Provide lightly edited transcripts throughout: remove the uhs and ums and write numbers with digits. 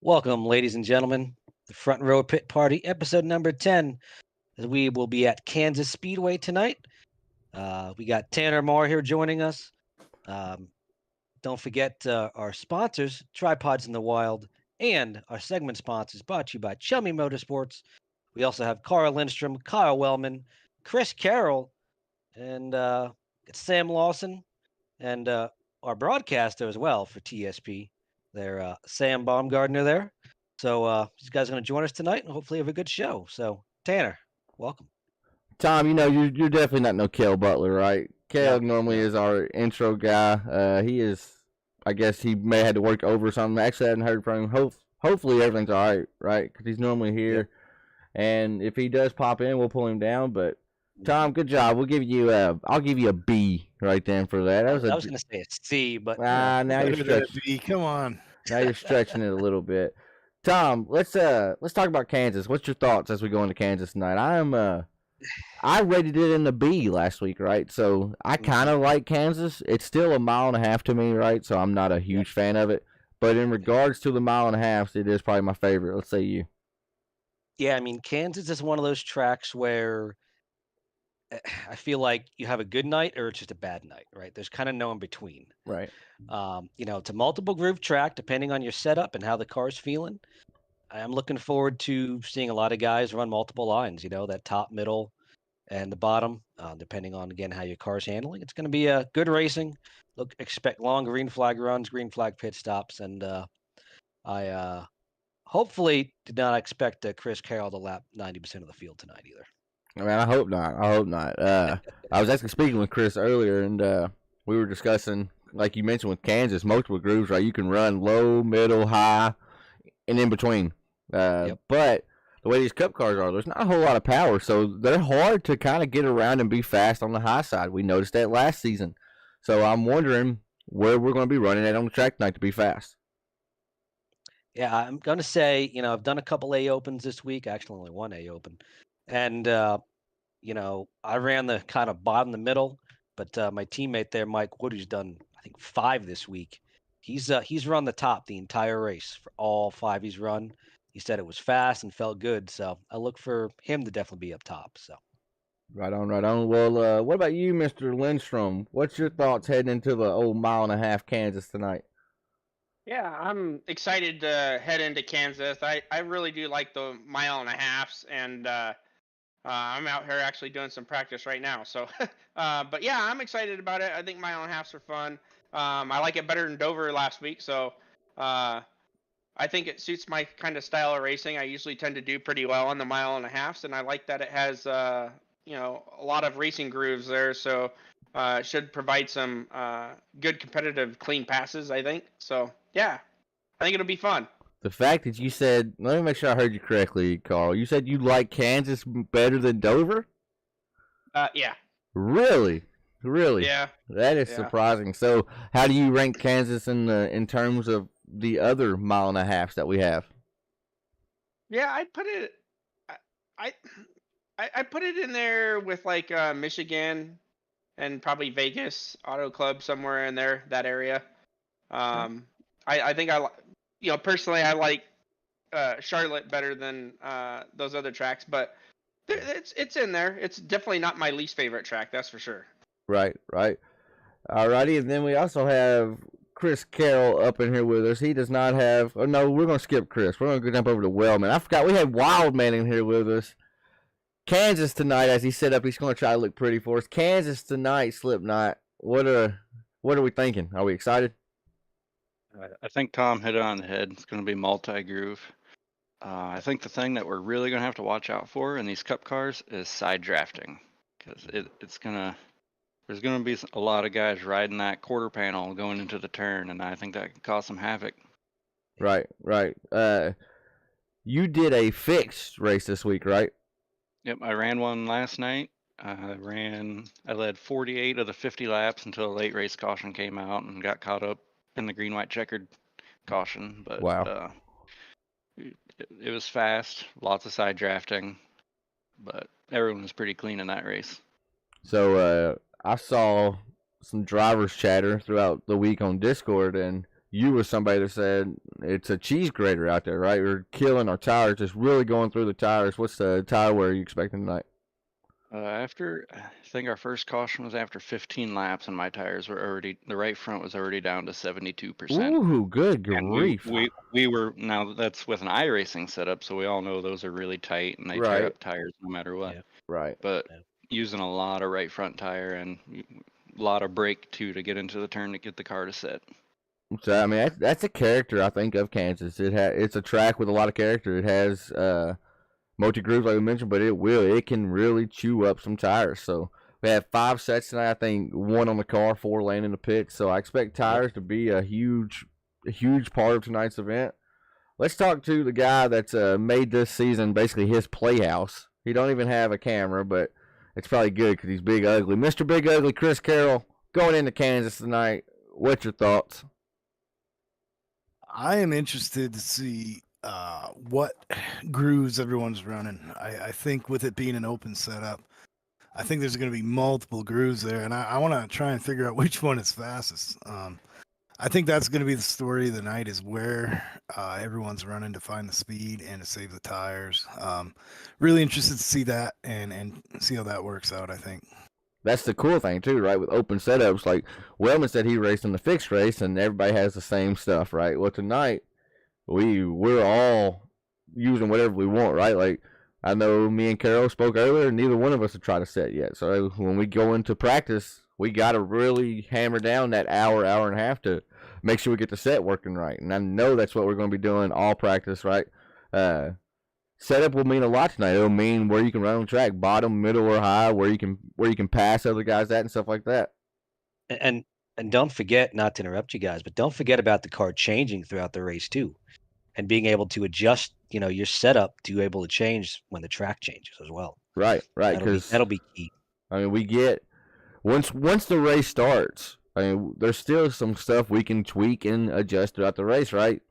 Welcome, ladies and gentlemen, the Front Row Pit Party, episode number 10. We will be at Kansas Speedway tonight. We got Tanner Moore here joining us. Don't forget our sponsors, Tripods in the Wild, and our segment sponsors brought to you by Chummy Motorsports. We also have Carl Lindstrom, Kyle Wellman, Chris Carroll, and Sam Lawson, and our broadcaster as well for TSP. They're Sam Baumgardner there. So these guys are going to join us tonight and hopefully have a good show. So Tanner, welcome. Tom, you're definitely not no Kale Butler, right? Kale normally is our intro guy. He is, I guess he may have had to work over something. Actually, I hadn't heard from him. Hopefully everything's all right? Because he's normally here. Yep. And if he does pop in, we'll pull him down. But Tom, good job. I'll give you a B right then for that. I was going to say a C, but now you're stretching. B. Come on. Now you're stretching it a little bit. Tom, let's talk about Kansas. What's your thoughts as we go into Kansas tonight? I rated it in the B last week, right? So I kind of like Kansas. It's still a mile and a half to me, right? So I'm not a huge fan of it. But in regards to the mile and a half, it is probably my favorite. Let's say you. Yeah, I mean, Kansas is one of those tracks where I feel like you have a good night or it's just a bad night, right? There's kind of no in between. Right. It's a multiple groove track depending on your setup and how the car's feeling. I'm looking forward to seeing a lot of guys run multiple lines, that top, middle, and the bottom, depending on, again, how your car's handling. It's going to be a good racing. Expect long green flag runs, green flag pit stops, and I hopefully did not expect Chris Carroll to lap 90% of the field tonight either. I mean, I hope not. I was actually speaking with Chris earlier, and we were discussing, like you mentioned with Kansas, multiple grooves, right? You can run low, middle, high, and in between. But the way these cup cars are, there's not a whole lot of power, so they're hard to kind of get around and be fast on the high side. We noticed that last season. So I'm wondering where we're going to be running at on the track tonight to be fast. Yeah, I'm going to say, I've done a couple A Opens this week. Actually, only one A Open. And, I ran the kind of bottom, the middle, but my teammate there, Mike Wood, who's done, I think, 5 this week, he's run the top the entire race for all 5 he's run. He said it was fast and felt good, so I look for him to definitely be up top. So, right on. Well, what about you, Mr. Lindstrom? What's your thoughts heading into the old mile and a half Kansas tonight? Yeah, I'm excited to head into Kansas. I really do like the mile and a halves, and I'm out here actually doing some practice right now. So, but yeah, I'm excited about it. I think mile and a halves are fun. I like it better than Dover last week, so I think it suits my kind of style of racing. I usually tend to do pretty well on the mile and a halves, and I like that it has a lot of racing grooves there, so it should provide some good competitive clean passes, I think. So yeah, I think it'll be fun. The fact that you said, let me make sure I heard you correctly, Carl. You said you like Kansas better than Dover? Yeah. Really? Yeah. That is surprising. So, how do you rank Kansas in terms of the other mile and a halves that we have? Yeah, I put it in there with like Michigan and probably Vegas Auto Club somewhere in there, that area. I think personally I like Charlotte better than those other tracks, but it's in there. It's definitely not my least favorite track, that's for sure. Right. Alrighty, and then we also have Chris Carroll up in here with us. He does not have. Oh no, we're gonna skip Chris. We're gonna jump over to Wellman. I forgot we had Wildman in here with us. Kansas tonight, as he set up, he's gonna try to look pretty for us. Kansas tonight, Slipknot. What are we thinking? Are we excited? I think Tom hit it on the head. It's going to be multi-groove. I think the thing that we're really going to have to watch out for in these cup cars is side drafting, because there's going to be a lot of guys riding that quarter panel going into the turn, and I think that can cause some havoc. Right. You did a fixed race this week, right? Yep, I ran one last night. I led 48 of the 50 laps until a late race caution came out and got caught up in the green-white checkered caution. But wow. It was fast, lots of side drafting, but everyone was pretty clean in that race. So I saw some drivers chatter throughout the week on Discord, and you were somebody that said it's a cheese grater out there, right? We're killing our tires, just really going through the tires. What's the tire wear you expecting tonight? I think our first caution was after 15 laps, and my tires were already, the right front was already down to 72%. Ooh, good And grief. we were, now that's with an iRacing setup, so we all know those are really tight and they tear Right. up tires no matter what. Yeah. Right. But Yeah. using a lot of right front tire and a lot of brake too to get into the turn to get the car to set. So I mean, that's a character I think of Kansas. It's a track with a lot of character. It has multi grooves like we mentioned, but it can really chew up some tires. So we have 5 sets tonight. I think 1 on the car, 4 laying in the pit. So I expect tires to be a huge part of tonight's event. Let's talk to the guy that's made this season basically his playhouse. He don't even have a camera, but it's probably good because he's big ugly. Mr. Big Ugly Chris Carroll going into Kansas tonight. What's your thoughts? I am interested to see what grooves everyone's running. I think with it being an open setup, I think there's going to be multiple grooves there, and I want to try and figure out which one is fastest. I think that's going to be the story of the night, is where everyone's running to find the speed and to save the tires. Really interested to see that and see how that works out, I think. That's the cool thing too, right? With open setups, like Wellman said, he raced in the fixed race, and everybody has the same stuff, right? Well, tonight we're all using whatever we want, right? Like I know me and Carol spoke earlier, neither one of us have tried a set yet. So when we go into practice, we got to really hammer down that hour and a half to make sure we get the set working right. And I know that's what we're going to be doing all practice, right? Setup will mean a lot tonight. It'll mean where you can run on track, bottom, middle, or high, where you can pass other guys at and stuff like that. And don't forget, not to interrupt you guys, but don't forget about the car changing throughout the race too, and being able to adjust, your setup to be able to change when the track changes as well. Right. Because that'll be key. I mean, we get once the race starts. I mean, there's still some stuff we can tweak and adjust throughout the race, right?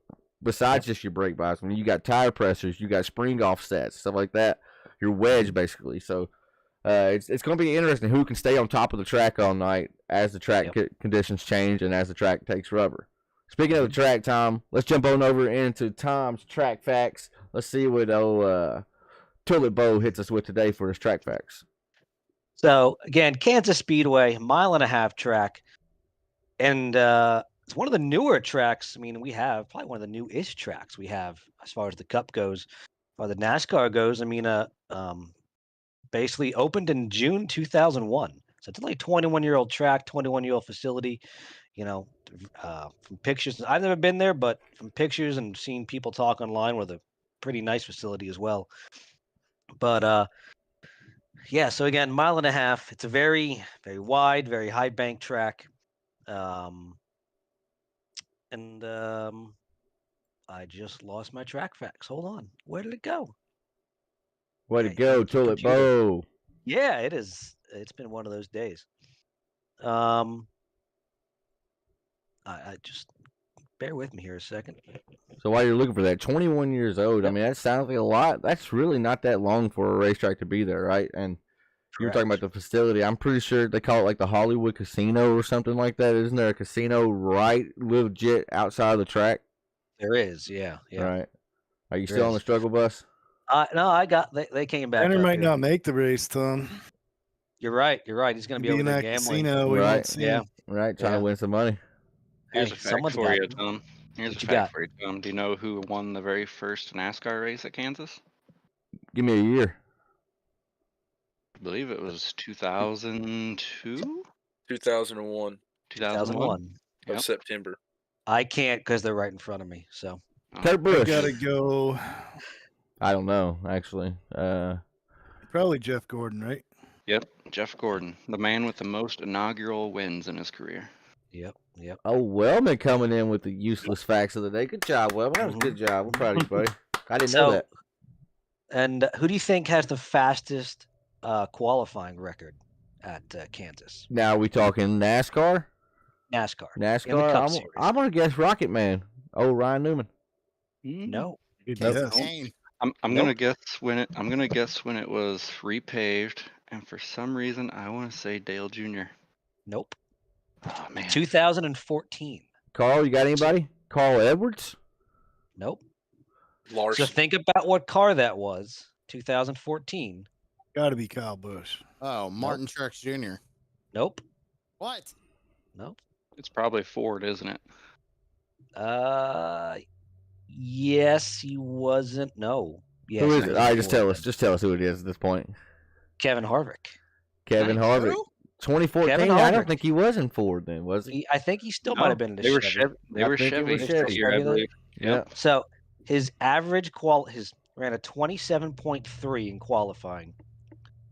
Besides just your brake bias, I mean, you got tire pressures, you got spring offsets, stuff like that. Your wedge, basically. So it's going to be interesting who can stay on top of the track all night as the track conditions change and as the track takes rubber. Speaking of the track, Tom, let's jump on over into Tom's track facts. Let's see what Tulip Bo hits us with today for his track facts. So again, Kansas Speedway, 1.5 mile track, and it's one of the newer tracks. I mean, we have probably one of the newest tracks we have as far as the Cup goes, or the NASCAR goes. I mean, basically opened in June 2001. So it's only a 21-year-old track, 21-year-old facility. From pictures, I've never been there, but from pictures and seeing people talk online, with a pretty nice facility as well. But yeah, so again, 1.5 miles. It's a very, very wide, very high bank track. I just lost my track facts. Hold on. Where did it go? Way to go, Tulip Bo. Yeah, it is. It's been one of those days. I just bear with me here a second. So while you're looking for that, 21 years old, I mean, that sounds like a lot. That's really not that long for a racetrack to be there, right? And you were talking about the facility. I'm pretty sure they call it like the Hollywood Casino or something like that. Isn't there a casino right legit outside of the track? There is, yeah. Right. Are you still on the struggle bus? No, they came back. Tanner might not make the race, Tom. You're right. He's going to be over in there that gambling. Casino, right. Yeah. Right. Trying to win some money. Here's a fact for you, Tom. Here's a fact for you, Tom. Do you know who won the very first NASCAR race at Kansas? Give me a year. I believe it was 2002? 2001. 2001. Of September. I can't because they're right in front of me. So Kurt Busch. I gotta go. I don't know, actually. Probably Jeff Gordon, right? Yep, Jeff Gordon, the man with the most inaugural wins in his career. Yep. Oh, Wellman coming in with the useless facts of the day. Good job, Wellman. That was a good job. We're proud of you, buddy. I didn't know that. And who do you think has the fastest qualifying record at Kansas? Now, are we talking NASCAR? NASCAR. I'm going to guess Rocket Man. Oh, Ryan Newman. No. I'm gonna guess when it was repaved, and for some reason I want to say Dale Jr. Nope. Oh man. 2014. Carl, you got anybody? Carl Edwards? Nope. Larson. So think about what car that was. 2014. Got to be Kyle Busch. Oh, Martin Truex Jr. Nope. What? Nope. It's probably Ford, isn't it? Yes, he wasn't. No. Yes, Who is he it? was All right, just Ford tell us. then. Just tell us who it is at this point. Kevin Harvick. Kevin Nice. Harvick. Who? 2014. Kevin I don't Harvick. think he was in Ford then, was he? I think he still might have been in the They were Chevy. Chevy. They I were think it Chevy was that Chevy. year, I Chevy then? believe. Yeah. So his average his ran a 27.3 in qualifying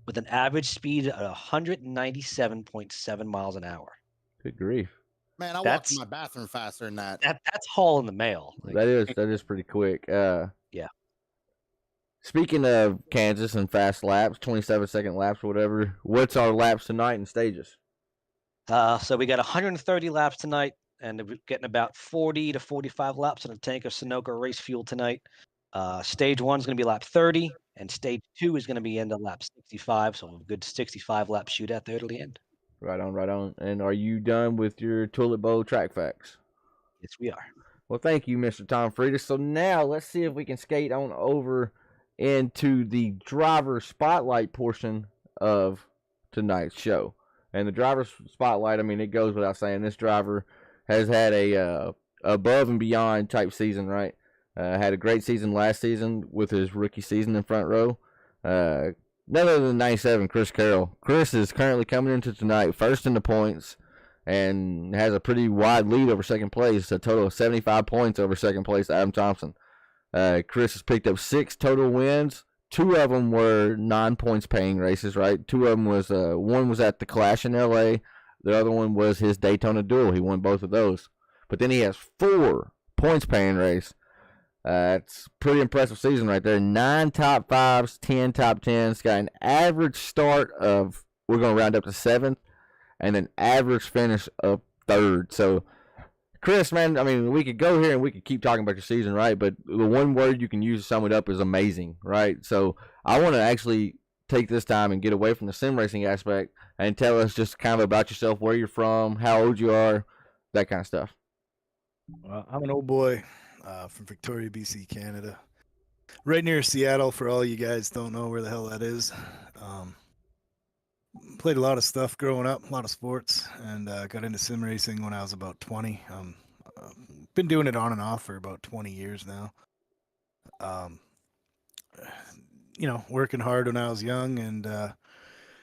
with an average speed of 197.7 miles an hour. Good grief. Man, I walked That's- to my bathroom faster than that. That's haul in the mail. Like, That is pretty quick. Yeah. Speaking of Kansas and fast laps, 27-second laps or whatever, what's our laps tonight in stages? so we got 130 laps tonight, and we're getting about 40 to 45 laps in a tank of Sunoco race fuel tonight. Stage 1 is going to be lap 30, and stage 2 is going to be end at lap 65. So a good 65 lap shootout there to the end. Right on, right on. And are you done with your Toilet Bowl track facts? Yes, we are. Well, thank you, Mr. Tom Friedis. So now let's see if we can skate on over into the driver spotlight portion of tonight's show. And the driver spotlight, I mean, it goes without saying, this driver has had a above and beyond type season, right? Had a great season last season with his rookie season in front row. None other than 97, Chris Carroll. Chris is currently coming into tonight first in the points and has a pretty wide lead over second place, a total of 75 points over second place, Adam Thompson. Chris has picked up 6 total wins. 2 of them were non-points paying races, right? 2 of them was, one was at the Clash in LA. The other one was his Daytona Duel. He won both of those. But then he has 4 points paying race. It's pretty impressive season right there. 9 top 5s, 10 top 10s. Got an average start of, we're going to round up to 7th, and an average finish of 3rd. So, Chris, man, I mean, we could go here and we could keep talking about your season, right? But the one word you can use to sum it up is amazing, right? So I want to actually take this time and get away from the sim racing aspect and tell us just kind of about yourself, where you're from, how old you are, that kind of stuff. Well, I'm an old boy from Victoria, BC, Canada. Right near Seattle, for all you guys don't know where the hell that is. Played a lot of stuff growing up, a lot of sports, and got into sim racing when I was about 20. Been doing it on and off for about 20 years now. Working hard when I was young, and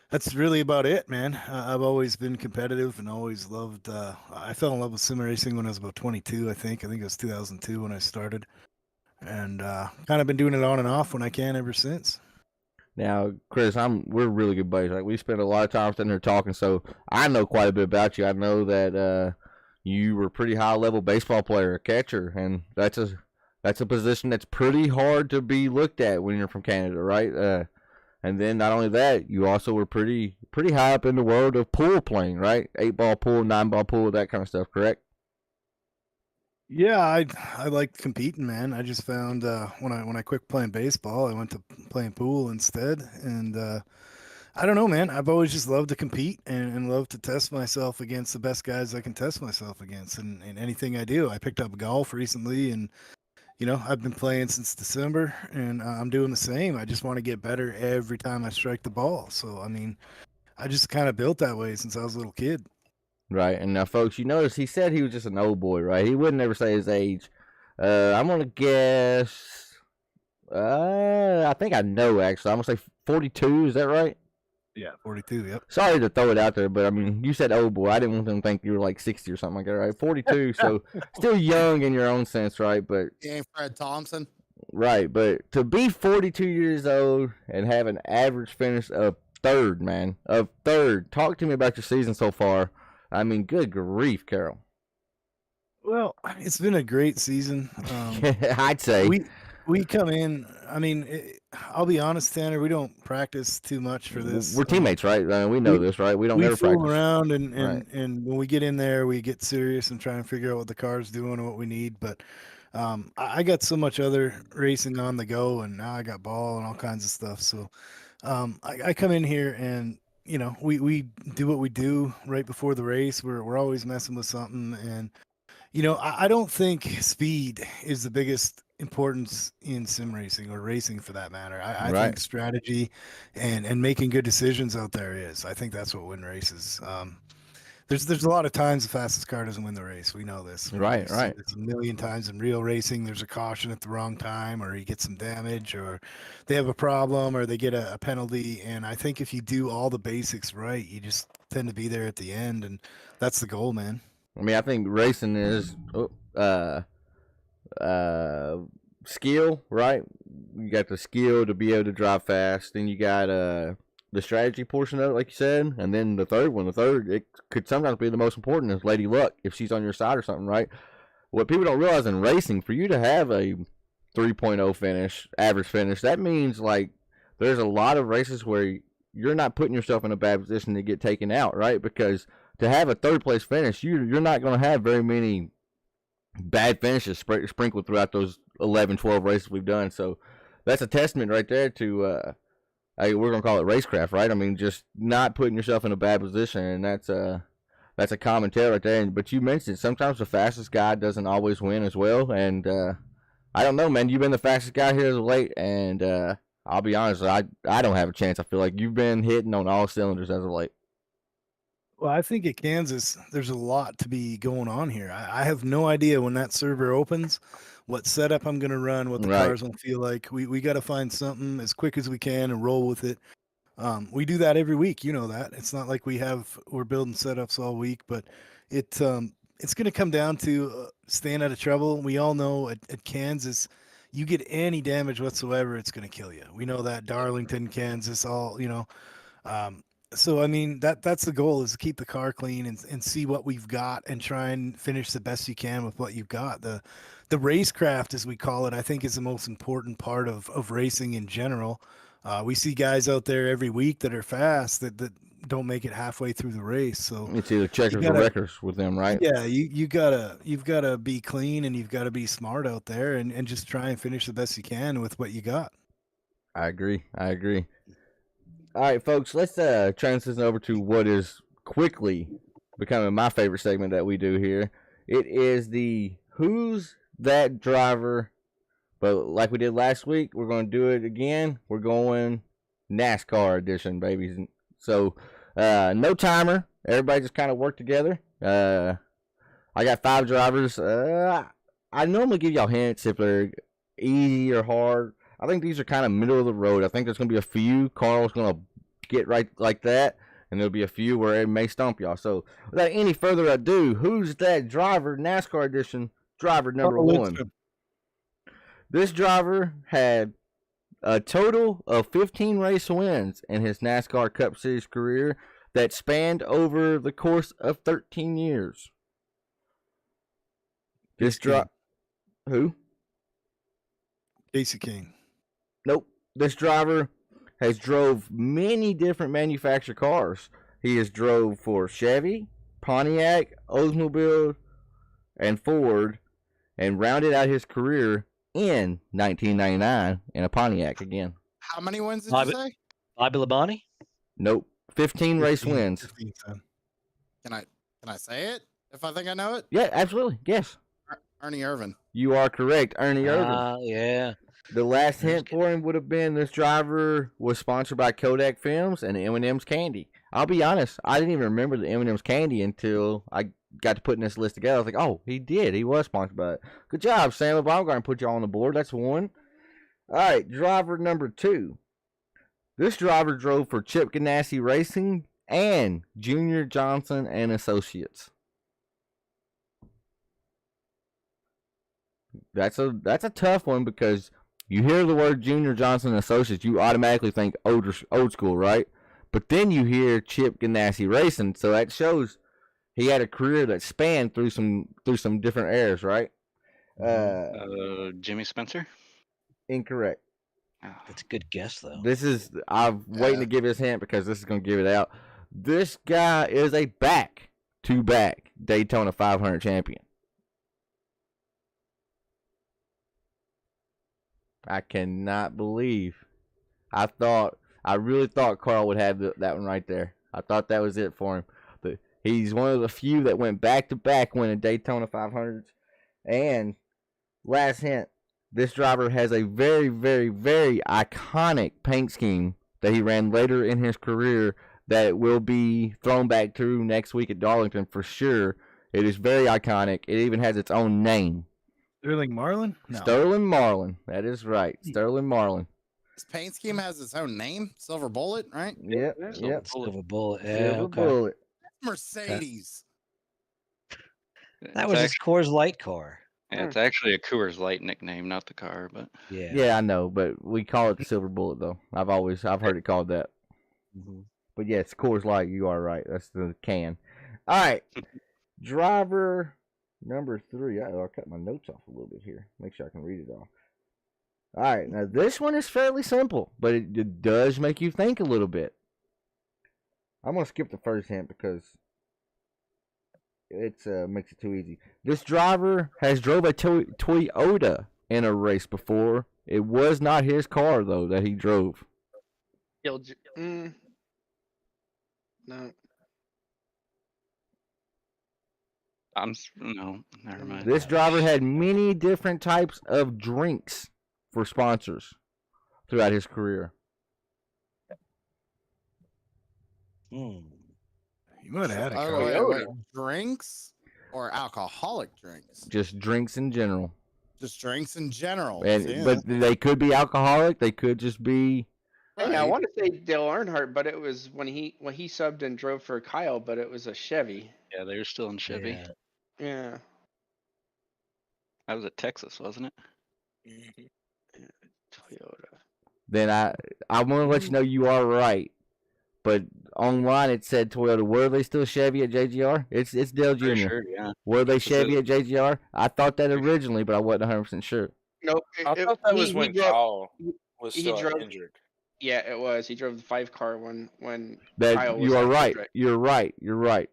that's really about it, man. I've always been competitive and always loved. I fell in love with sim racing when I was about 22. I think it was 2002 when I started, and kind of been doing it on and off when I can ever since. Now, Chris, we're really good buddies. Like, we spent a lot of time sitting here talking, so I know quite a bit about you. I know that you were a pretty high level baseball player, a catcher, and that's a position that's pretty hard to be looked at when you're from Canada, right? And then not only that, you also were pretty high up in the world of pool playing, right? 8-ball pool, 9-ball pool, that kind of stuff, correct? Yeah, I liked competing, man. I just found when I quit playing baseball, I went to playing pool instead, and I don't know, man. I've always just loved to compete and loved to test myself against the best guys I can test myself against, and anything I do. I picked up golf recently, and I've been playing since December, and I'm doing the same. I just want to get better every time I strike the ball. So I mean, I just kind of built that way since I was a little kid. Right, and now, folks, you notice he said he was just an old boy, right? He wouldn't ever say his age. I'm going to guess, I think I know, actually. I'm going to say 42, is that right? Yeah, 42, yep. Sorry to throw it out there, but, I mean, you said old boy. I didn't want them to think you were like 60 or something like that, right? 42, so still young in your own sense, right? But He ain't Fred Thompson. right, but to be 42 years old and have an average finish of 3rd, man, of 3rd. Talk to me about your season so far. I mean, good grief, Carol. Well, it's been a great season. I'd say. We come in. I mean, I'll be honest, Tanner. We don't practice too much for this. We're teammates, right? We know this, right? We don't ever fool practice around, and Right. and when we get in there, we get serious and try and figure out what the car's doing and what we need. But I got so much other racing on the go, and now I got ball and all kinds of stuff. So I come in here and we do what we do right before the race. We're always messing with something, and I don't think speed is the biggest importance in sim racing or racing for that matter. I Right. think strategy and making good decisions out there is. I think that's what win races. There's a lot of times the fastest car doesn't win the race. We know this. Right, We see right. this a million times in real racing. There's a caution at the wrong time, or he gets some damage, or they have a problem, or they get a penalty. And I think if you do all the basics right, you just tend to be there at the end, and that's the goal, man. I mean, I think racing is skill, right? You got the skill to be able to drive fast, then you got the strategy portion of it, like you said, and then the third one. The third, it could sometimes be the most important, is Lady Luck if she's on your side or something, right? What people don't realize in racing, for you to have a 3.0 finish, average finish, that means like there's a lot of races where you're not putting yourself in a bad position to get taken out, right? Because to have a third place finish, you're not going to have very many bad finishes sprinkled throughout those 11, 12 races we've done. So that's a testament right there to, we're going to call it racecraft, right? I mean, just not putting yourself in a bad position, and that's a common tale right there. But you mentioned sometimes the fastest guy doesn't always win as well, and I don't know, man. You've been the fastest guy here as of late, and I'll be honest, I don't have a chance. I feel like you've been hitting on all cylinders as of late. Well, I think at Kansas, there's a lot to be going on here. I have no idea when that server opens, what setup I'm going to run, what the Right. cars will feel like. We got to find something as quick as we can and roll with it. We do that every week. You know that. It's not like we're building setups all week, but it's going to come down to staying out of trouble. We all know at Kansas, you get any damage whatsoever, it's going to kill you. We know that Darlington, Kansas, all, so I mean that's the goal, is to keep the car clean and see what we've got and try and finish the best you can with what you've got. The racecraft, as we call it, I think is the most important part of racing in general. We see guys out there every week that are fast that don't make it halfway through the race. So It's either checkers or gotta- wreckers with them, right? yeah, you've gotta be clean and you've got to be smart out there and just try and finish the best you can with what you got. I agree. All right, folks, let's transition over to what is quickly becoming my favorite segment that we do here. It is the Who's That Driver? But like we did last week, we're going to do it again. We're going NASCAR edition, babies. So, no timer. Everybody just kind of work together. I got 5 drivers. I normally give y'all hints if they're easy or hard. I think these are kind of middle of the road. I think there's going to be a few Carl's going to get right like that, and there'll be a few where it may stump y'all. So, without any further ado, Who's That Driver? NASCAR edition, driver number 1. This driver had a total of 15 race wins in his NASCAR Cup Series career that spanned over the course of 13 years. This driver... Who? Casey King. Nope. This driver has drove many different manufactured cars. He has drove for Chevy, Pontiac, Oldsmobile, and Ford, and rounded out his career in 1999 in a Pontiac again. How many wins did Bobby- you say? Bobby Labonte? Nope. 15 race 15, wins. 15, son. Can I say it if I think I know it? Yeah, absolutely. Yes. Ernie Irvin. You are correct. Ernie Irvin. Yeah. The last hint for him would have been this driver was sponsored by Kodak Films and M&M's Candy. I'll be honest, I didn't even remember the M&M's Candy until I got to putting this list together. I was like, oh, he did. He was sponsored by it. Good job, Sam Baumgarten. Put you on the board. That's 1. All right, driver number 2. This driver drove for Chip Ganassi Racing and Junior Johnson and Associates. That's a tough one because you hear the word Junior Johnson and Associates, you automatically think old school, right? But then you hear Chip Ganassi Racing, so that shows he had a career that spanned through some different eras, right? Jimmy Spencer. Incorrect. Ah, That's a good guess, though. I'm waiting to give this hint because this is going to give it out. This guy is a back-to-back Daytona 500 champion. I cannot believe. I really thought Carl would have that one right there. I thought that was it for him. But He's one of the few that went back-to-back winning Daytona 500s. And last hint, this driver has a very, very, very iconic paint scheme that he ran later in his career that will be thrown back through next week at Darlington for sure. It is very iconic. It even has its own name. Sterling Marlin? No. Sterling Marlin. That is right. Sterling Marlin. This paint scheme has its own name, Silver Bullet, right? Yep. Yep. Silver Bullet. Yeah, Silver okay. Bullet. Mercedes. That was his Coors Light car. Yeah, it's actually a Coors Light nickname, not the car, but Yeah. Yeah, I know, but we call it the Silver Bullet though. I've heard it called that. Mhm. But yes, Coors Light. You are right. That's the can. All right, driver number 3. I'll cut my notes off a little bit here. Make sure I can read it all. All right, now this one is fairly simple, but it does make you think a little bit. I'm gonna skip the first hint because it makes it too easy. This driver has drove a Toyota in a race before. It was not his car though that he drove. No. no, never mind. This driver had many different types of drinks for sponsors throughout his career. Hmm. You might have had a Oh, car. wait. Drinks or alcoholic drinks? Just drinks in general. Just drinks in general. And See, but they could be alcoholic. They could just be. Hey, I right. want to say Dale Earnhardt, but it was when he subbed and drove for Kyle, but it was a Chevy. Yeah, they were still in Chevy. Yeah. Yeah. That was at Texas, wasn't it? Mhm. Toyota. Then I want to let you know you are right. But online it said Toyota. Were they still Chevy at JGR? It's Dale Jr. Pretty sure, yeah. Were they Is Chevy it- at JGR? I thought that originally, but I wasn't 100% sure. Nope. I thought that was he when drove- Kyle was he still at drove- Hendrick. Yeah, it was. He drove the 5 car when That Kyle was you are at right. Hendrick. You're right. You're right.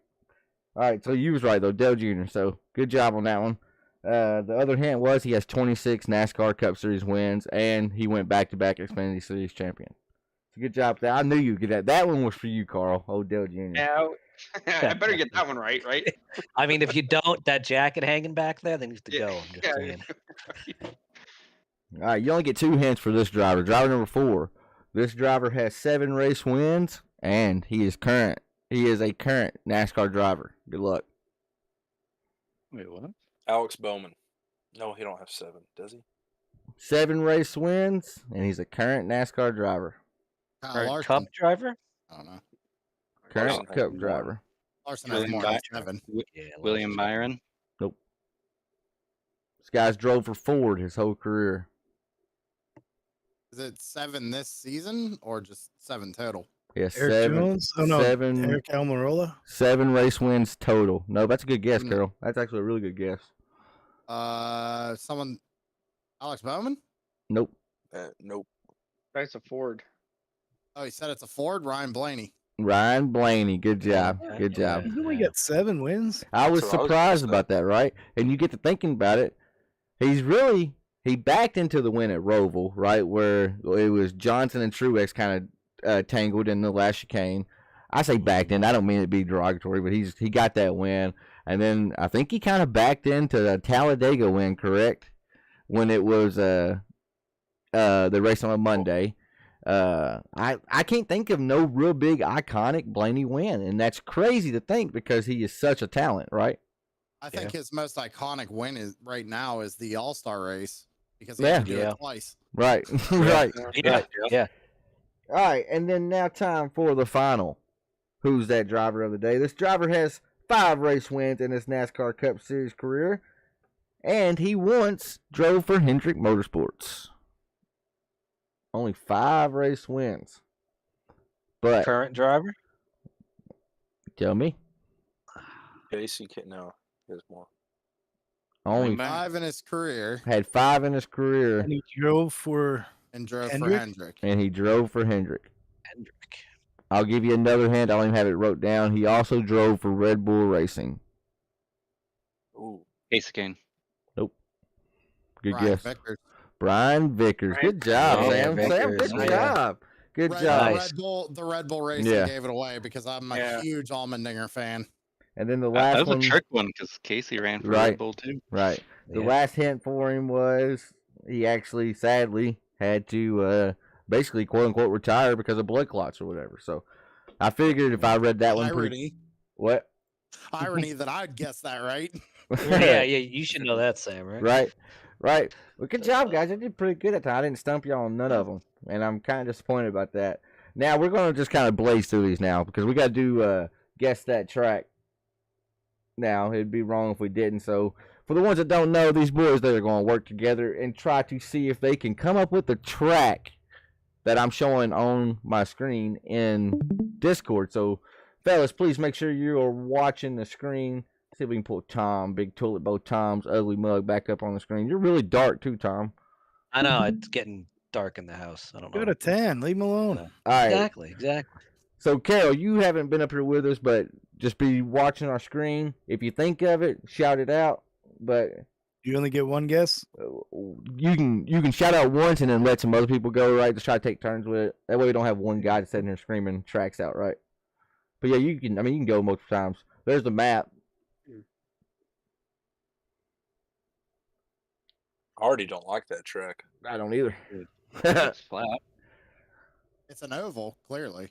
All right, so you was right though, Dale Jr. So good job on that one. The other hint was he has 26 NASCAR Cup Series wins, and he went back-to-back Xfinity Series champion. So good job there. I knew you'd get that. That one was for you, Carl. Oh, Dale Jr. Yeah, I better get that one right? I mean, if you don't, that jacket hanging back there, that needs to Yeah, go. I'm just yeah, saying. All right, you only get 2 hints for this driver. Driver number 4. This driver has 7 race wins, and he is current. He is a current NASCAR driver. Good luck. Wait, what? Alex Bowman. No, he don't have 7, does he? 7 race wins, and he's a current NASCAR driver. Kyle Current Larson. Cup driver? I don't know. Current Larson has Cup one. driver. Larson has William more than Byron. 7. Yeah. William Byron. This guy's drove for Ford his whole career. Is it 7 this season or just 7 total? Yeah, Eric 7. Jones? Oh, no. 7 Eric Almirola? 7 race wins total. No, that's a good guess, Mm. Carol. That's actually a really good guess. Someone, Alex Bowman? Nope. Nope. That's a Ford. Oh, he said it's a Ford. Ryan Blaney. Ryan Blaney. Good job. Yeah, Good job. He's only got 7 wins. I was That's what I was surprised gonna about that, right? And you get to thinking about it. He backed into the win at Roval, right? Where it was Johnson and Truex kind of tangled in the last chicane. I say backed in. I don't mean it to be derogatory, but he got that win. And then I think he kind of backed into the Talladega win, correct? When it was the race on a Monday. I can't think of no real big iconic Blaney win, and that's crazy to think because he is such a talent, right? I think his most iconic win is right now is the All-Star race because he Yeah. had to do Yeah. it twice. Right, right. Yeah. Right. Yeah. All right, and then now time for the final. Who's that driver of the day? This driver has 5 race wins in his NASCAR Cup Series career, and he once drove for Hendrick Motorsports. Only 5 race wins. But Current driver? tell me, Casey can't. No, there's more. only Back. 5 in his career had 5 in his career, And he drove for. and drove Hendrick? for Hendrick. and he drove for Hendrick. Hendrick. I'll give you another hint. I don't even have it wrote down. He also drove for Red Bull Racing. Ooh. Casey Kane. Good Brian guess. Vickers. Brian Vickers. Good job, Yeah, Sam. Sam, Vickers, good yeah. job. Good Red, job. Nice. The Red Bull Racing Yeah. gave it away because I'm a Yeah. huge Allmendinger fan. And then the That last was one, a trick one because Casey ran for Right. Red Bull too. right? The Yeah. last hint for him was he actually, sadly, had to basically quote unquote retire because of blood clots or whatever. So I figured if I read that one, Irony. what? Irony that I'd guess that right. Yeah, you should know that, Sam, right? Right, right. Well, good job, guys. I did pretty good at that. I didn't stump you on none of them, and I'm kind of disappointed about that. Now we're gonna just kind of blaze through these now because we got to do guess that track. Now it'd be wrong if we didn't. So for the ones that don't know, these boys they're going to work together and try to see if they can come up with the track that I'm showing on my screen in Discord. So fellas, please make sure you are watching the screen. See if we can pull Tom, Big Toilet Bow Tom's ugly mug back up on the screen. You're really dark too, Tom. I know it's getting dark in the house. I don't know. Go to 10. Leave him alone. All right. Exactly. So, Carol, you haven't been up here with us, but just be watching our screen. If you think of it, shout it out. But You only get one guess? you can shout out once and then let some other people go, right? Just try to take turns with it. That way we don't have one guy sitting there screaming tracks out, right? But yeah, you can go multiple times. There's the map. I already don't like that track. I don't either. It's flat. It's an oval, clearly.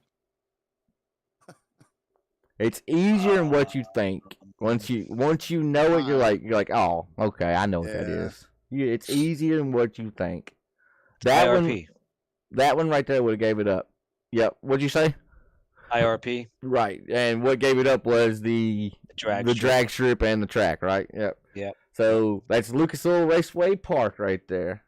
It's easier than what you think. Once you know it, you're like, oh, okay, I know what that Yeah. is. It's easier than what you think. That IRP. one right there would have gave it up. Yep. What'd you say? IRP. Right. And what gave it up was the Drag. drag strip and the track, right? Yep. Yep. So that's Lucas Oil Raceway Park right there.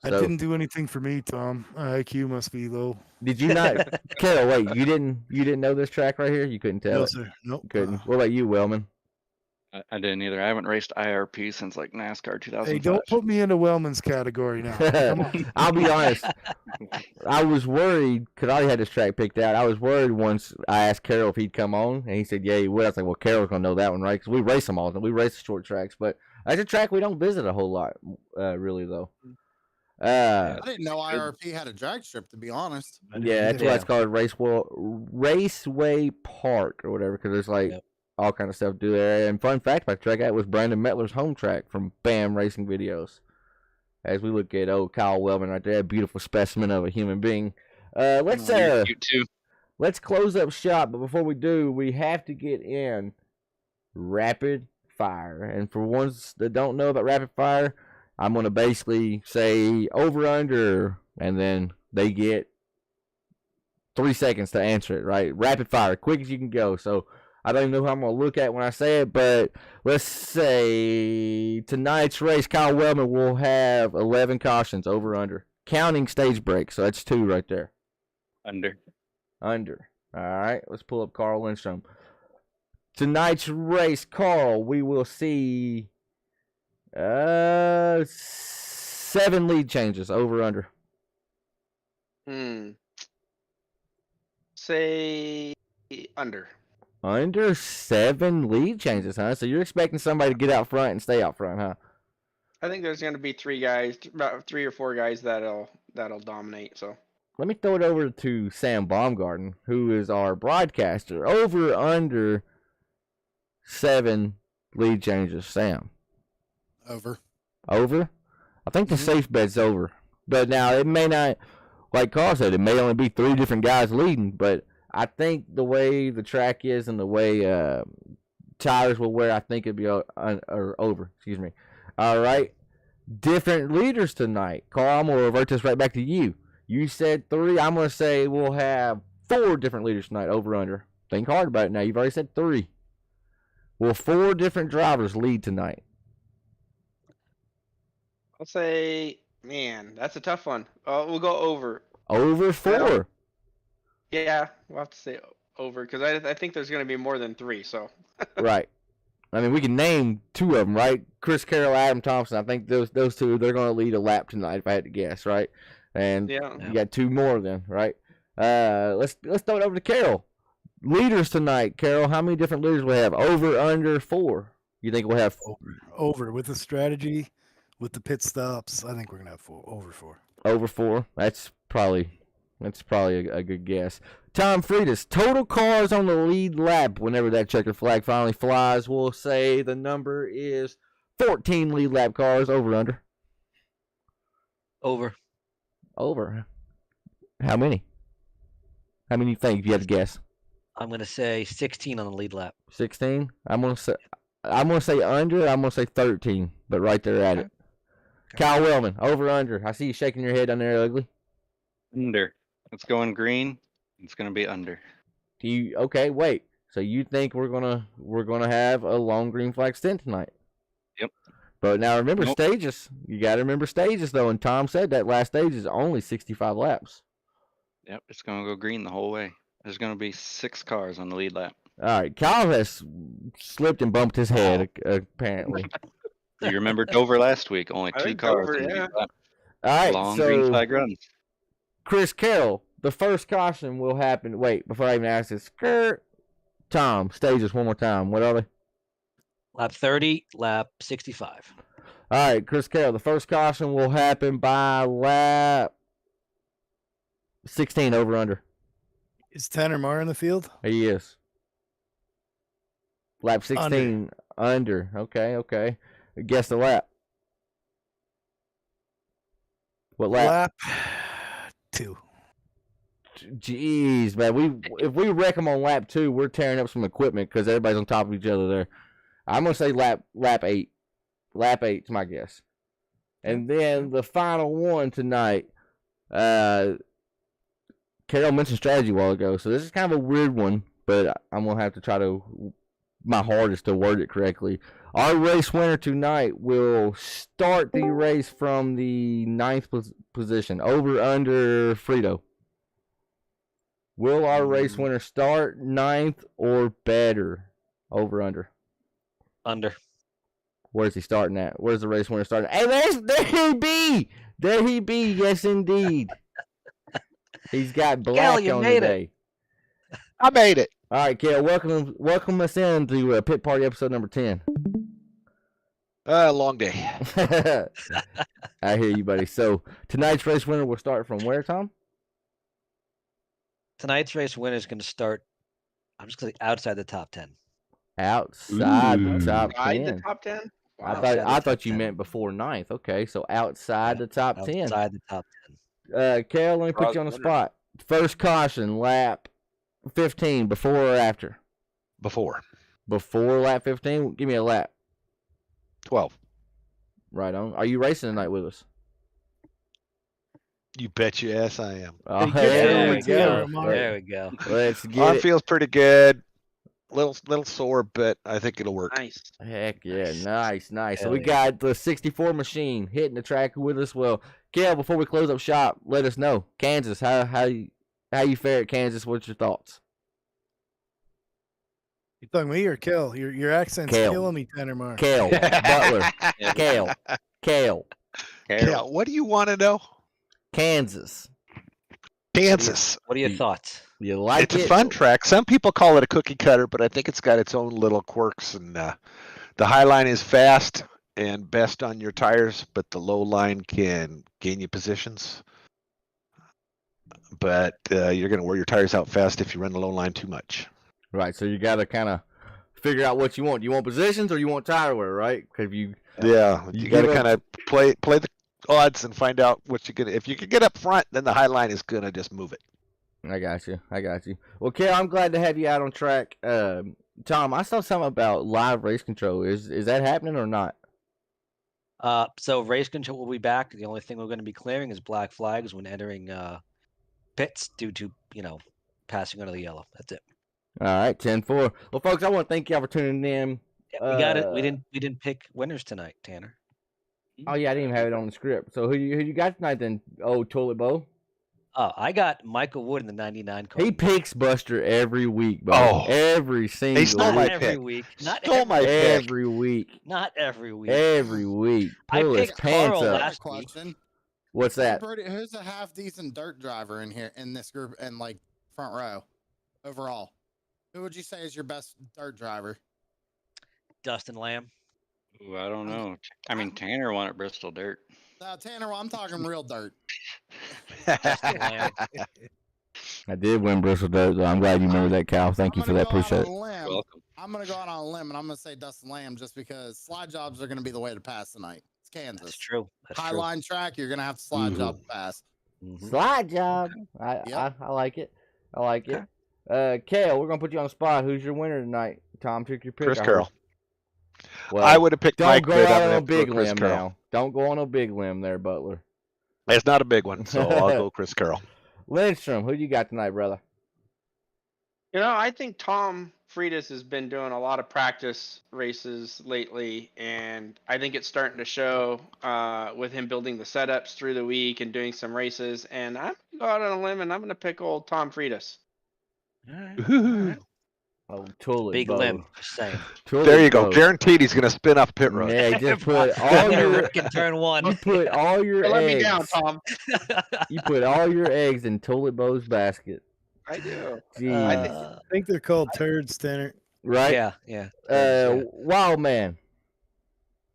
That So, didn't do anything for me, Tom. IQ must be low. did you not, Carol? Wait, you didn't know this track right here? You couldn't tell No, it. sir. Nope. Couldn't. What about you, Wellman? I didn't either. I haven't raced IRP since like NASCAR 2005. Hey, don't put me into Wellman's category now. Come on. I'll be honest. I was worried because I already had this track picked out. I was worried once I asked Carol if he'd come on, and he said, yeah, he would. I was like, well, Carol's going to know that one, right? Because we race them all. We race the short tracks. But that's a track we don't visit a whole lot, really, though. I didn't know IRP had a drag strip, to be honest. Yeah, that's why Yeah. it's called Raceway Park or whatever, because there's like Yep. all kind of stuff to do there. And fun fact about the track, that was Brandon Mettler's home track from BAM Racing Videos. As we look at old Kyle Wellman right there, a beautiful specimen of a human being. Let's You too. let's close up shop, but before we do, we have to get in rapid fire. And for ones that don't know about rapid fire, I'm going to basically say over under, and then they get 3 seconds to answer it, right? Rapid fire, quick as you can go. So I don't even know who I'm going to look at when I say it, but let's say tonight's race, Kyle Wellman will have 11 cautions, over under, counting stage breaks. So that's 2 right there. Under. Under. All right, let's pull up Carl Lindstrom. Tonight's race, Carl, we will see 7 lead changes, over under. Say under. Under 7 lead changes, huh? So you're expecting somebody to get out front and stay out front, huh? I think there's going to be 3 guys, about 3 or 4 guys that'll dominate. So Let me throw it over to Sam Baumgarten, who is our broadcaster. Over under 7 lead changes, Sam. Over. Over? I think the safe bet's over. But now it may not, like Carl said, it may only be 3 different guys leading, but I think the way the track is and the way tires will wear, I think it'd be over. Excuse me. All right. Different leaders tonight. Carl, I'm going to revert this right back to you. You said 3. I'm going to say we'll have 4 different leaders tonight, over under. Think hard about it now. You've already said 3. Will 4 different drivers lead tonight? I'll say, man, that's a tough one. We'll go over. Over 4. Yeah, we'll have to say over because I think there's going to be more than 3. So Right. I mean, we can name 2 of them, right? Chris Carroll, Adam Thompson. I think those 2, they're going to lead a lap tonight, if I had to guess, right? And yeah, you got 2 more then, right? Let's throw it over to Carol. Leaders tonight, Carol. How many different leaders we have? Over, under 4. You think we'll have Over with the strategy, with the pit stops. I think we're gonna have over 4. over 4? That's probably That's probably a good guess. Tom Friedis, total cars on the lead lap whenever that checkered flag finally flies. We'll say the number is 14 lead lap cars, over under. Over. Over. How many? How many you think if you had to guess? I'm going to say 16 on the lead lap. 16? I'm gonna say under, I'm gonna say 13, but right there at it. Kyle Wellman, over under. I see you shaking your head down there, ugly. Under. It's going green. It's going to be under. Okay, wait. So you think we're gonna have a long green flag stint tonight? Yep. But now remember Nope. stages. You got to remember stages though. And Tom said that last stage is only 65 laps. Yep, it's going to go green the whole way. There's going to be 6 cars on the lead lap. All right, Kyle has slipped and bumped his head apparently. You remember Dover last week? Only I 2 think cars Dover, on the yeah. lead lap. All right, Long green so flag runs. Chris Carroll, the first caution will happen. Wait, before I even ask this, skirt. Tom, stages one more time. What are they? Lap 30, lap 65. All right, Chris Carroll, the first caution will happen by lap 16, over under. Is Tanner Moore in the field? He is. Lap 16, under. Okay. Guess the lap. What lap? Lap 2. Jeez, man. If we wreck them on lap 2, we're tearing up some equipment because everybody's on top of each other there. I'm going to say lap 8. Lap 8's my guess. And then the final one tonight, Carol mentioned strategy a while ago, so this is kind of a weird one, but I'm going to have to try my hardest to word it correctly. Our race winner tonight will start the race from the 9th position, over under Frito. Will our race winner start 9th or better, over under? Under. Where's he starting at? Where's the race winner starting? Hey, there he be! There he be, yes indeed. He's got black you on made it. today. I made it. All right, Kel, welcome us in to Pit Party episode number 10. Long day. I hear you, buddy. So tonight's race winner will start from where, Tom? Tonight's race winner is going to start, I'm just going to say outside the top 10. Outside the top Outside 10. the top 10? I Wow. thought you 10. meant before 9th. Okay, so outside the top 10. Outside the top 10. Kel, let me put you on the spot. First caution, lap 15, before or after? Before. Before lap 15? Give me a lap. 12. Right on. Are you racing tonight with us? You bet your ass I am. Oh, Hey, there Kel, we it's go. Mark. There we go. Let's get Arm it. feels pretty good. Little sore, but I think it'll work. Nice. Heck yeah, nice. So Hell we yeah. got the 64 machine hitting the track with us. Well, Kel, before we close up shop, let us know. Kansas, how you fare at Kansas? What's your thoughts? You talking me or Kel? Your accent's Kel. killing me, Tanner Moore. Kel, Butler, Kel, Carol. Yeah, what do you want to know? Kansas. Kansas. What are your thoughts? You like It's it? a fun track. Some people call it a cookie cutter, but I think it's got its own little quirks. And the high line is fast and best on your tires, but the low line can gain you positions. But you're going to wear your tires out fast if you run the low line too much. Right, so you got to kind of figure out what you want. Do you want positions or you want tire wear, right? Because Yeah, You you got to give up- kind of play the odds and find out what you can. If you can get up front, then the high line is going to just move it. I got you. Well, Kel, I'm glad to have you out on track. Tom, I saw something about live race control. Is that happening or not? So race control will be back. The only thing we're going to be clearing is black flags when entering pits due to, passing under the yellow. That's it. All right, 10-4. Well, folks, I want to thank y'all for tuning in. Yeah, we got it. We Uh, didn't pick winners tonight, Tanner. Oh yeah, I didn't even have it on the script. So who you got tonight then? Oh, Toilet Bow. Oh, I got Michael Wood in the 99 car. He picks Buster every week, Bo. Oh. Every single stole not my week. every pick. week. Not Stole my every, pick. Every week. Not every week. Every week. I Pull his picked pants Carl up. last week. Question. What's that? Who's a half decent dirt driver in here in this group and like front row overall? Who would you say is your best dirt driver? Dustin Lamb. Ooh, I don't know. I mean, Tanner won at Bristol Dirt. Tanner, well, I'm talking real dirt. Just a lamb. I did win Bristol Dirt, though. I'm glad you remember that, Cal. Thank you for that. Appreciate it. Welcome. I'm gonna go out on a limb and I'm gonna say Dustin Lamb just because slide jobs are gonna be the way to pass tonight. It's Kansas. That's true. That's High true. line track, you're gonna have to slide job to pass. Mhm. Slide job. I like it. I like it. Kale, we're gonna put you on the spot. Who's your winner tonight? Tom took your pick. Chris I Carroll. heard. Well, I would have picked don't Mike, go but I'm out gonna on a have to go big Chris limb Carroll. now. Don't go on a big limb there, Butler. It's not a big one, so I'll go Chris Carroll. Lindstrom, who you got tonight, brother? You know, I think Tom Freitas has been doing a lot of practice races lately, and I think it's starting to show with him building the setups through the week and doing some races. And I'm going to go out on a limb, and I'm going to pick old Tom Freitas. All right. Oh, Tulip Big Bow. limb. Just saying. Tulip There you go. Bow. Guaranteed he's going to spin off pit road. Yeah, just put all your Rick in turn one. you put all your Let eggs. me down, Tom. You put all your eggs in Tulip Bow's basket. I do. Jeez. I think they're called turds, Tanner. Right? Yeah. Wild man.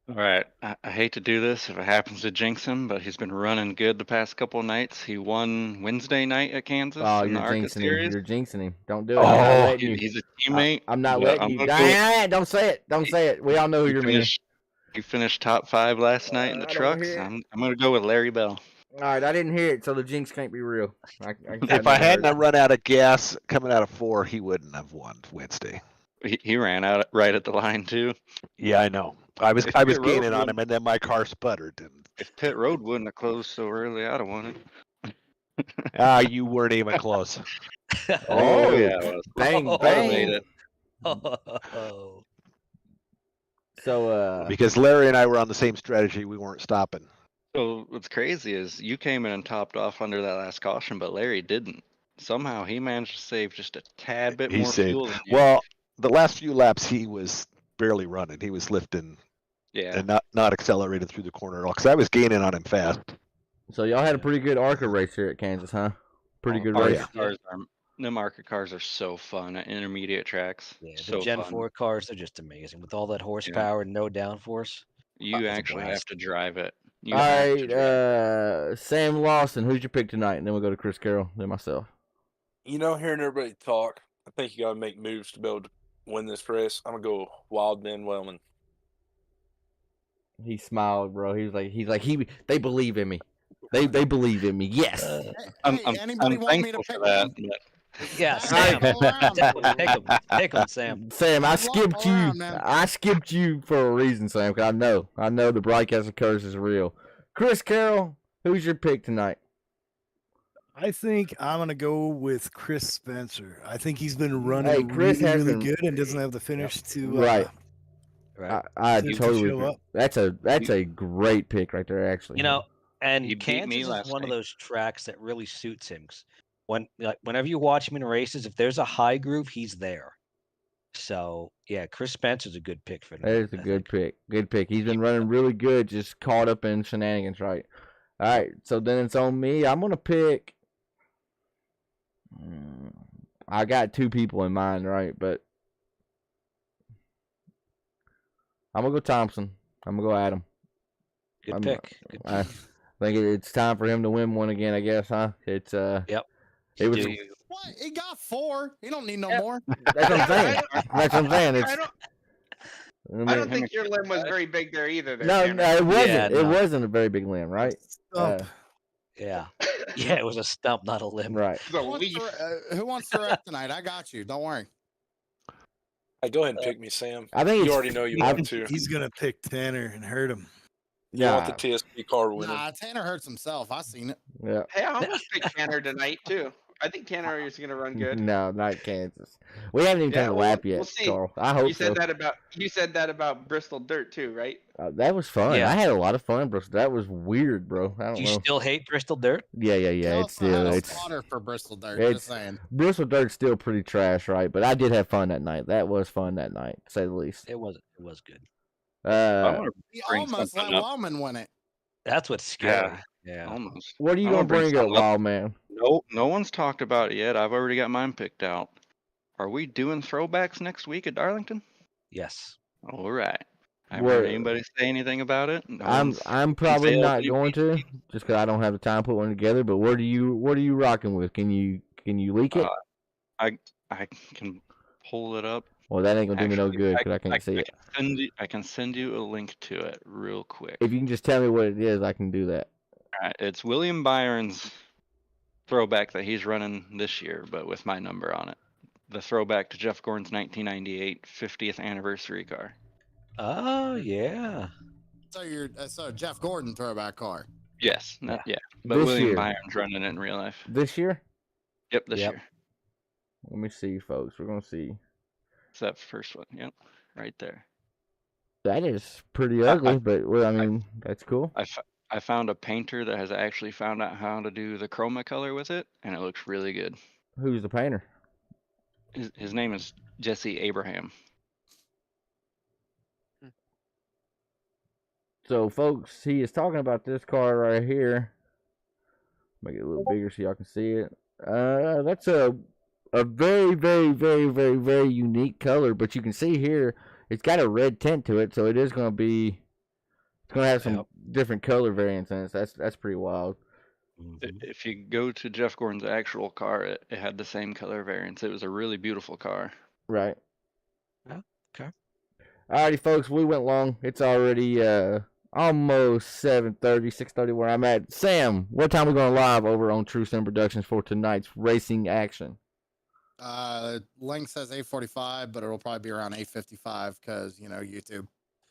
All right. I hate to do this if it happens to jinx him, but he's been running good the past couple of nights. He won Wednesday night at Kansas Oh, in you're the ARCA jinxing him. series. You're jinxing him. Don't do it. Oh, I'm not letting you. He's a teammate. I'm not but letting I'm you. gonna go- Don't say it. Don't say it. We all know who you're meaning. He finished top 5 last night in the I don't trucks. hear it. I'm going to go with Larry Bell. All right, I didn't hear it, so the jinx can't be real. If I hadn't have run out of gas coming out of 4, he wouldn't have won Wednesday. He ran out right at the line too. Yeah, I know. I was If gaining Pit Road on him, and then my car sputtered. And If Pit Road wouldn't have closed so early, I'd have won it. you weren't even close. Oh, yeah, it was. Bang, Oh, bang. made it. Oh. So, Because Larry and I were on the same strategy, we weren't stopping. So what's crazy is you came in and topped off under that last caution, but Larry didn't. Somehow he managed to save just a tad bit He more saved- fuel than you. Well, the last few laps he was barely running. He was lifting yeah. and not accelerating through the corner at all. Because I was gaining on him fast. so y'all had a pretty good ARCA race here at Kansas, huh? Pretty good Our race. cars are, the market cars are so fun at intermediate tracks. Yeah, the so Gen fun. 4 cars, they're just amazing. With all that horsepower and no downforce. You It's a actually have blast. to drive it. You All have to right, drive it. Sam Lawson, who's your pick tonight? And then we'll go to Chris Carroll, then myself. You know, hearing everybody talk, I think you got to make moves to be able to win this race. I'm gonna go Wildman Wellman. He smiled, bro. He was like they believe in me. They believe in me. Yes. I'm anybody want me to thankful for pick that. one? but Yeah, Pass Sam. it all around. Pick him, Sam. Sam, I Good luck skipped all you. around, man. I skipped you for a reason, Sam. 'Cause I know the broadcaster curse is real. Chris Carroll, who's your pick tonight? I think I'm gonna go with Chris Spencer. I think he's been running Hey, Chris really, has really been- good and doesn't have the finish to Right. Right. I to totally show agree. up. That's a great pick right there, actually. You know, and He beat Kansas me is last one of night. those tracks that really suits him. 'Cause whenever you watch him in races, if there's a high groove, he's there. So yeah, Chris Spencer's a good pick for that is a good pick. Good pick. He's been running really good, just caught up in shenanigans, right? All right, so then it's on me. I'm gonna pick. I got 2 people in mind, right? But I'm gonna go Thompson. I'm gonna go Adam. Good I'm- pick. Good I pick. think it's time for him to win one again. I guess, huh? It's Yep. It was. Do you- What? He got 4. He don't need no Yeah. more. That's what I'm saying. That's what I'm saying. It's. I don't, I I mean, don't think your limb was very big there either. There, no, Tanner. no, it wasn't. Yeah, It no. wasn't a very big limb, right? Stump. Yeah. Yeah, it was a stump, not a limb. Right. It's a leaf. Who wants to wreck tonight? I got you. Don't worry. Hey, go ahead and pick me, Sam. I think You it's, already know you I've- want to. He's gonna pick Tanner and hurt him. You want Yeah, the TSP car winner. Nah, Tanner hurts himself. I seen it. yeah. Hey, I almost picked Tanner tonight too. I think Tanner is going to run good. No, not Kansas. We haven't even Yeah, taken a well, lap yet, we'll see. Carl. I hope You said so. that about Bristol Dirt too, right? That was fun. Yeah. I had a lot of fun, bro. That was weird, bro. I don't Do you know. still hate Bristol Dirt? Yeah. He It's also had still a it's slaughter for Bristol Dirt. it's- Just saying. Bristol Dirt's still pretty trash, right? But I did have fun that night. That was fun that night, to say the least. It was good. I want to He bring almost let something up. Wellman win it. That's what's scary. Yeah. almost. what are you I gonna wanna bring bring up, something up. Wild Man? No one's talked about it yet. I've already got mine picked out. Are we doing throwbacks next week at Darlington? Yes. All right. I haven't heard anybody say anything about it. I'm probably not going to, just because I don't have the time to put one together. But what are you rocking with? Can you leak it? I can pull it up. Well, that ain't gonna do me no good because I can't see it. I can send you a link to it real quick. If you can just tell me what it is, I can do that. All right, it's William Byron's throwback that he's running this year, but with my number on it. The throwback to Jeff Gordon's 1998 50th anniversary car. Oh yeah. So Jeff Gordon throwback car. Yes, yeah. But This William year. Byron's running it in real life. This year? Yep, this Yep. year. Let me see, folks. We're gonna see. It's that first one. Yep, right there. That is pretty ugly, but well, I mean, that's cool. I found a painter that has actually found out how to do the chroma color with it, and it looks really good. Who's the painter? His name is Jesse Abraham. So, folks, he is talking about this car right here. Make it a little bigger so y'all can see it. That's a very, very, very, very, very unique color, but you can see here it's got a red tint to it, so it is going to be. It's going to have some different color variants in it. So that's pretty wild. If you go to Jeff Gordon's actual car, it had the same color variants. It was a really beautiful car. Right. Yeah, okay. Alrighty, folks, we went long. It's already almost 7:30, 6:30 where I'm at. Sam, what time are we going live over on True Sim Productions for tonight's racing action? Link says 8:45, but it'll probably be around 8:55 because YouTube.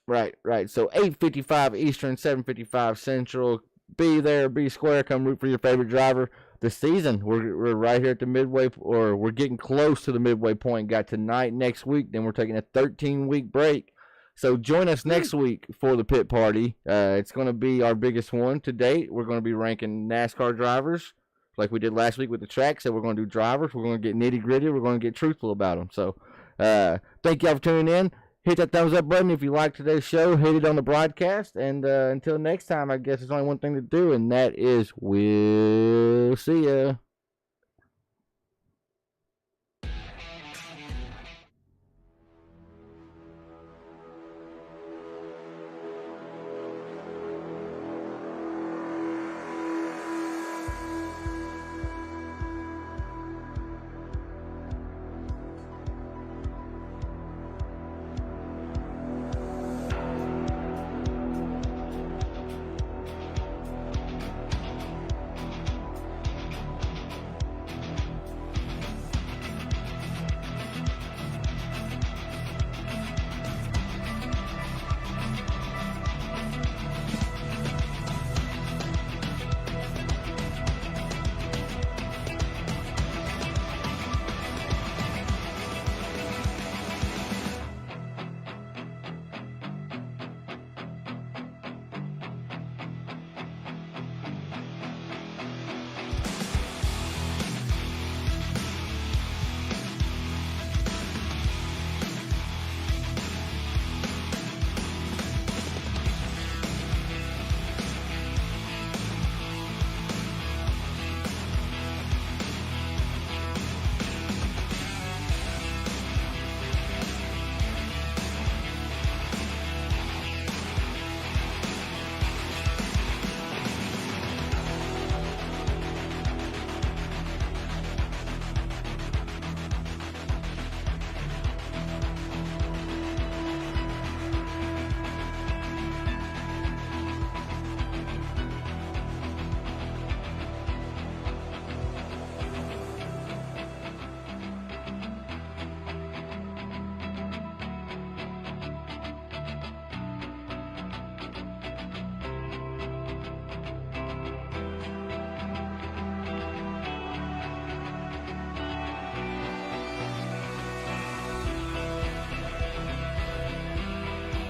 Right. So 8:55 Eastern, 7:55 Central. Be there, be square. Come root for your favorite driver. The season, we're right here at the midway, or we're getting close to the midway point. Got tonight, next week, then we're taking a 13-week break. So join us next week for the pit party. It's going to be our biggest one to date. We're going to be ranking NASCAR drivers like we did last week with the track. So we're going to do drivers. We're going to get nitty gritty. We're going to get truthful about them. So thank y'all for tuning in. Hit that thumbs up button if you like today's show. Hit it on the broadcast. And until next time, I guess there's only one thing to do, and that is we'll see ya.